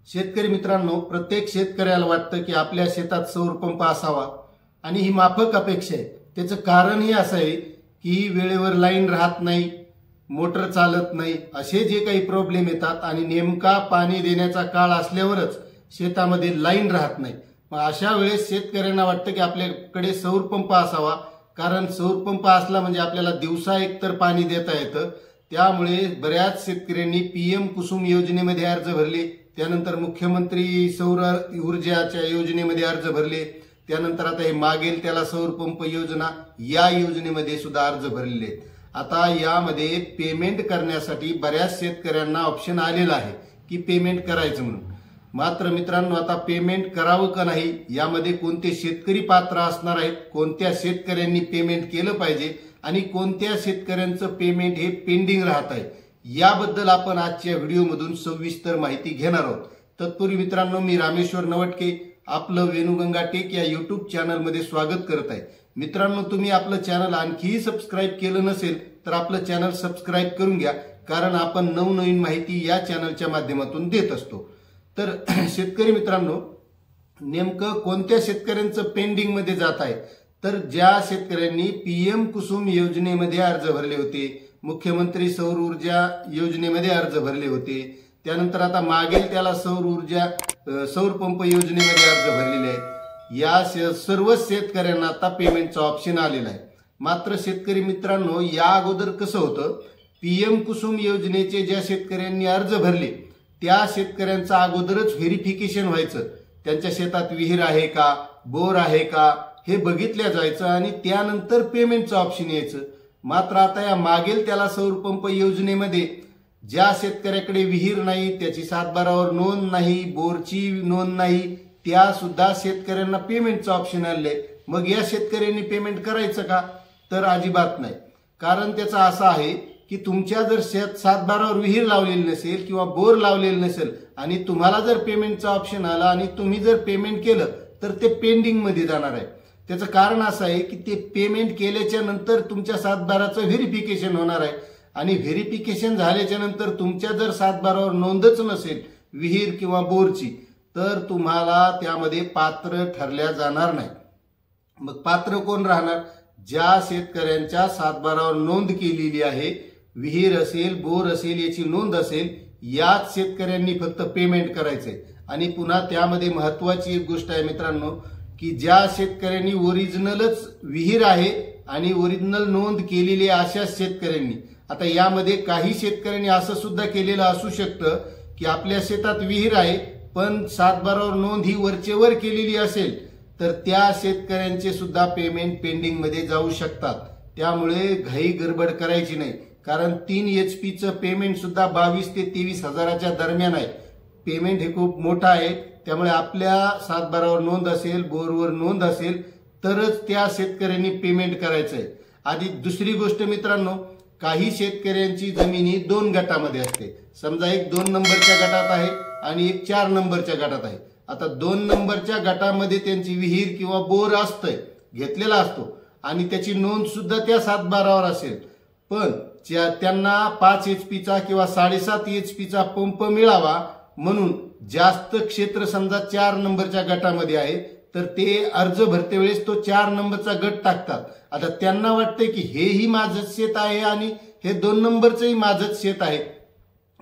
शेतकरी मित्रांनो, प्रत्येक शेतकऱ्याला वाटतं की आपल्या शेतात सौर पंप असावा आणि ही माफक अपेक्षा आहे। त्याचं कारणही असं आहे की वेळेवर लाईन राहत नाही, मोटर चालत नाही, असे जे काही प्रॉब्लेम येतात आणि नेमका पाणी देण्याचा काळ असल्यावरच शेतामध्ये लाईन राहत नाही। मग अशा वेळेस शेतकऱ्यांना वाटतं की आपल्याकडे सौर पंप असावा, कारण सौर पंप असला म्हणजे आपल्याला दिवसा एकतर पाणी देता येतं। त्यामुळे बऱ्याच शेतकऱ्यांनी पीएम कुसुम योजनेमध्ये अर्ज भरले, त्यानंतर मुख्यमंत्री सौर ऊर्जाच्या योजनेमध्ये अर्ज भरले, त्यानंतर आता हे मागेल त्याला सौर पंप योजना या योजनेमध्ये सुद्धा अर्ज भरलेले आहेत। आता यामध्ये पेमेंट करण्यासाठी बऱ्याच शेतकऱ्यांना ऑप्शन आलेला आहे की पेमेंट करायचं म्हणून। मात्र मित्रांनो, आता पेमेंट करावं का नाही, यामध्ये कोणते शेतकरी पात्र असणार आहेत, कोणत्या शेतकऱ्यांनी पेमेंट केलं पाहिजे आणि कोणत्या शेतकऱ्यांचं पेमेंट हे पेंडिंग राहत आहे, याबद्दल आपण आजच्या व्हिडिओमधून सविस्तर माहिती घेणार आहोत। तत्पूर्वी मित्रांनो, मी रामेश्वर नवटके आपलं वेणुगंगा टेक या युट्यूब चॅनलमध्ये स्वागत करत आहे। मित्रांनो, तुम्ही आपलं चॅनल आणखीही सबस्क्राईब केलं नसेल तर आपलं चॅनल सबस्क्राईब करून घ्या, कारण आपण नवनवीन माहिती या चॅनलच्या माध्यमातून देत असतो। तर शेतकरी मित्रांनो, नेमकं कोणत्या शेतकऱ्यांचं पेंडिंग मध्ये जात आहे, तर ज्या शेतकऱ्यांनी पीएम कुसुम योजनेमध्ये अर्ज भरले होते, मुख्यमंत्री सौर ऊर्जा योजनेमध्ये अर्ज भरले होते, त्यानंतर आता मागेल त्याला सौर पंप योजनेमध्ये अर्ज भरलेले आहेत, या सर्व शेतकऱ्यांना आता पेमेंटचा ऑप्शन आलेला आहे। मात्र शेतकरी मित्रांनो, या अगोदर कसं होतं, पीएम कुसुम योजनेचे ज्या शेतकऱ्यांनी अर्ज भरले त्या शेतकऱ्यांचं अगोदरच व्हेरिफिकेशन व्हायचं, त्यांच्या शेतात विहीर आहे का, बोर आहे का हे बघितल्या जायचं आणि त्यानंतर पेमेंटचं ऑप्शन यायचं। मात्र आता या मागेल त्याला सौर पंप योजनेमध्ये ज्या शेतकऱ्याकडे विहीर नाही, त्याची 7/12वर नोंद नाही, बोरची नोंद नाही, त्या सुद्धा शेतकऱ्यांना पेमेंटचं ऑप्शन आलंय। मग या शेतकऱ्यांनी पेमेंट करायचं का, तर अजिबात नाही। कारण त्याचं असं आहे की तुमच्या जर 7/12वर विहीर लावलेली नसेल किंवा बोर लावलेलं नसेल आणि तुम्हाला जर पेमेंटचा ऑप्शन आला आणि तुम्ही जर पेमेंट केलं तर ते पेंडिंग मध्ये जाणार आहे। त्याचं कारण असं आहे की ते पेमेंट केल्याच्या नंतर तुमच्या 7/12चं व्हेरिफिकेशन होणार आहे आणि व्हेरिफिकेशन झाल्याच्या नंतर तुमच्या जर 7/12वर नोंदच नसेल विहीर किंवा बोरची, तर तुम्हाला त्यामध्ये पात्र ठरल्या जाणार नाही। मग पात्र कोण राहणार, ज्या शेतकऱ्यांच्या 7/12वर नोंद केलेली आहे, विहीर असेल बोर असेल याची नोंद असेल, याच शेतकऱ्यांनी फक्त पेमेंट करायचंय। आणि पुन्हा त्यामध्ये महत्वाची एक गोष्ट आहे मित्रांनो, की ज्या शेतकऱ्यांनी ओरिजिनलच विहीर आहे आणि ओरिजिनल नोंद केलेली आहे अशा शेतकऱ्यांनी, आता यामध्ये काही शेतकऱ्यांनी असं सुद्धा केलेलं असू शकतं की आपल्या शेतात विहीर आहे पण 7/12वर नोंद ही वरचेवर केलेली असेल, तर त्या शेतकऱ्यांचे सुद्धा पेमेंट पेंडिंग मध्ये जाऊ शकतात। त्यामुळे घाई गडबड करायची नाही, कारण 3 HP चं पेमेंट सुद्धा 22 ते 23 हजाराच्या दरम्यान आहे। पेमेंट हे खूप मोठं आहे, त्यामुळे आपल्या 7/12वर नोंद असेल, बोरवर नोंद असेल तरच त्या शेतकऱ्यांनी पेमेंट करायचंय। आधी दुसरी गोष्ट मित्रांनो, काही शेतकऱ्यांची जमीन ही 2 गटामध्ये असते। समजा एक 2 नंबरच्या गटात आहे आणि एक 4 नंबरच्या गटात आहे। आता 2 नंबरच्या गटामध्ये त्यांची विहीर किंवा बोर असतंय, घेतलेला असतो आणि त्याची नोंद सुद्धा त्या 7/12वर असेल, पण त्यांना 5 HP चा किंवा 7.5 HP चा पंप मिळावा म्हणून जास्त क्षेत्र समजा 4 नंबरच्या गटामध्ये आहे, तर ते अर्ज भरते वेळेस तो 4 नंबरचा गट टाकतात। आता त्यांना वाटते की हेही माझंच शेत आहे आणि हे 2 नंबरचंही माझंच शेत आहे।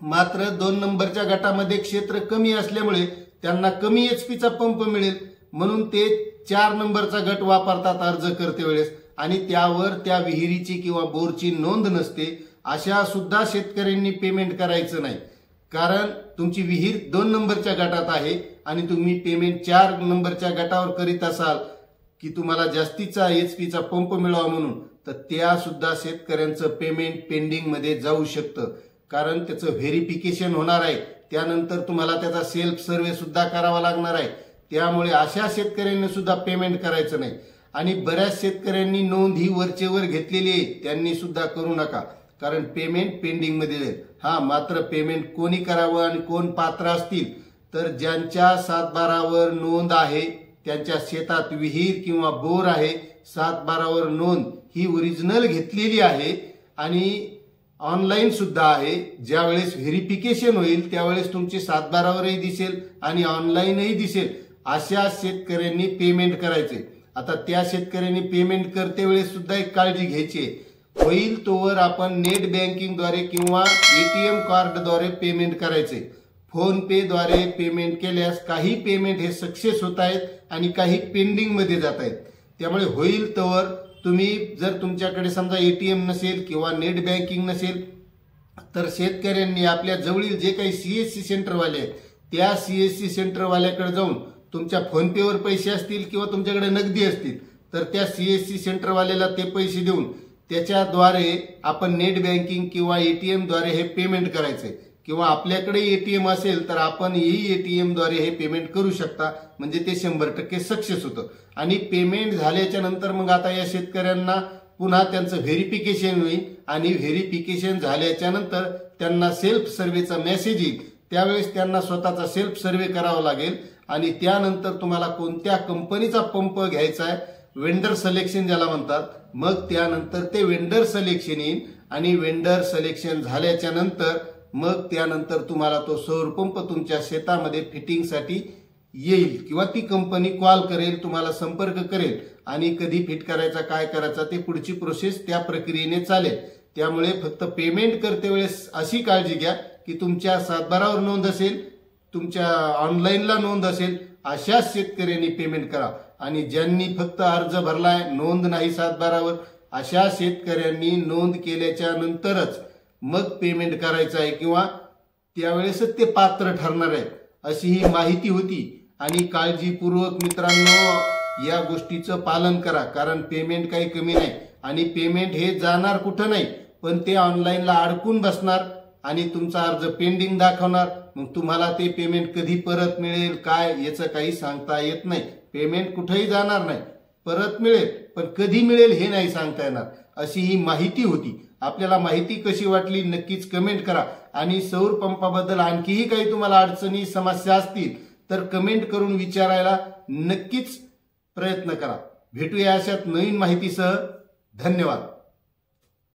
मात्र 2 नंबरच्या गटामध्ये क्षेत्र कमी असल्यामुळे त्यांना कमी HP चा पंप मिळेल म्हणून ते 4 नंबरचा गट वापरतात अर्ज करते वेळेस, आणि त्यावर त्या विहिरीची किंवा बोरची नोंद नसते। अशा सुद्धा शेतकऱ्यांनी पेमेंट करायचं नाही, कारण तुमची विहीर 2 नंबरच्या गटात आहे आणि तुम्ही पेमेंट 4 नंबरच्या गटावर करीत असाल की तुम्हाला जास्तीचा HP चा पंप मिळावा म्हणून, तर त्या सुद्धा शेतकऱ्यांचं पेमेंट पेंडिंग मध्ये जाऊ शकतं, कारण त्याचं व्हेरिफिकेशन होणार आहे, त्यानंतर तुम्हाला त्याचा सेल्फ सर्वे सुद्धा करावा लागणार आहे। त्यामुळे अशा शेतकऱ्यांनी सुद्धा पेमेंट करायचं नाही। आणि बऱ्याच शेतकऱ्यांनी नोंद ही वरचेवर घेतलेली आहे, त्यांनी सुद्धा करू नका, कारण पेमेंट पेंडिंग मध्ये जाईल। हा, मात्र पेमेंट कोणी करावं आणि कोण पात्र असतील, तर ज्यांच्या 7/12वर नोंद आहे, त्यांच्या शेतात विहीर किंवा बोर आहे, 7/12वर नोंद ही ओरिजिनल घेतलेली आहे आणि ऑनलाईन सुद्धा आहे. ज्यावेळेस व्हेरिफिकेशन होईल त्यावेळेस तुमचे 7/12वरही दिसेल आणि ऑनलाईनही दिसेल. अशा शेतकऱ्यांनी पेमेंट करायचे. आता त्या शेतकऱ्यांनी पेमेंट करते वेळेस सुद्धा एक काळजी घ्यायची आहे. होईल तोवर आपण नेट बँकिंगद्वारे किंवा एटीएम कार्डद्वारे पेमेंट करायचे. फोन पे द्वारे पेमेंट केल्यास काही पेमेंट हे सक्सेस होत आहेत आणि काही पेंडिंग मध्ये जात आहेत. त्यामुळे होईल तोवर तुम्ही जर तुमच्याकडे समजा एटीएम नसेल किंवा नेट बँकिंग नसेल तर शेतकऱ्यांनी आपल्या जवळील जे काही सीएससी सेंटरवाले आहेत त्या सीएससी सेंटरवाल्याकडे जाऊन तुमच्या फोन पेवर पैसे असतील किंवा तुमच्याकडे नगदी असतील तर त्या सीएससी सेंटरवाल्याला ते पैसे देऊन त्याच्याद्वारे आपण नेट बँकिंग किंवा एटीएम द्वारे हे पेमेंट करायचे. किंवा आपल्याकडे एटीएम असेल तर आपण एटीएम द्वारे हे पेमेंट करू शकता. म्हणजे ते 100% सक्सेस होतं. आणि पेमेंट झाल्याच्या नंतर मग आता या शेतकऱ्यांना पुन्हा त्यांचं व्हेरिफिकेशन होईल आणि व्हेरिफिकेशन झाल्याच्या नंतर त्यांना सेल्फ सर्व्हेचा मेसेज येईल. त्यावेळेस त्यांना स्वतःचा सेल्फ सर्व्हे करावा लागेल आणि त्यानंतर तुम्हाला कोणत्या कंपनीचा पंप घ्यायचा आहे वेंडर सिलेक्शन ज्याला म्हणतात. मग त्यानंतर ते वेंडर सिलेक्शन येईल आणि वेंडर सिलेक्शन झाल्याच्या नंतर मग त्यानंतर तुम्हाला तो सौर पंप तुमच्या शेतामध्ये फिटिंगसाठी येईल किंवा ती कंपनी कॉल करेल, तुम्हाला संपर्क करेल आणि कधी फिट करायचा काय करायचा ते पुढची प्रोसेस त्या प्रक्रियेने चालेल. त्यामुळे फक्त पेमेंट करते वेळेस अशी काळजी घ्या की तुमच्या 7/12वर नोंद असेल, तुमच्या ऑनलाईनला नोंद असेल अशा शेतकऱ्यांनी पेमेंट करा. आणि ज्यांनी फक्त अर्ज भरलाय नोंद नाही 7/12वर अशा शेतकऱ्यांनी नोंद केल्याच्या नंतरच मग पेमेंट करायचं आहे किंवा त्यावेळेसच ते पात्र ठरणार आहेत अशी ही माहिती होती. आणि काळजीपूर्वक मित्रांनो या गोष्टीचं पालन करा. कारण पेमेंट काही कमी नाही आणि पेमेंट हे जाणार कुठं नाही पण ते ऑनलाईनला अडकून बसणार आणि तुमचा अर्ज पेंडिंग दाखवणार. मग तुम्हाला ते पेमेंट कधी परत मिळेल काय याचं काही सांगता येत नाही. पेमेंट कुठेही जाणार नाही, परत मिळेल पण कधी मिळेल हे नाही सांगता येणार अशी ही माहिती होती. आपल्याला माहिती कशी वाटली नक्कीच कमेंट करा. आणि सौर पंपाबद्दल आणखीही काही तुम्हाला अडचणी समस्या असतील तर कमेंट करून विचारायला नक्कीच प्रयत्न करा. भेटूया अशात नवीन माहितीसह. धन्यवाद.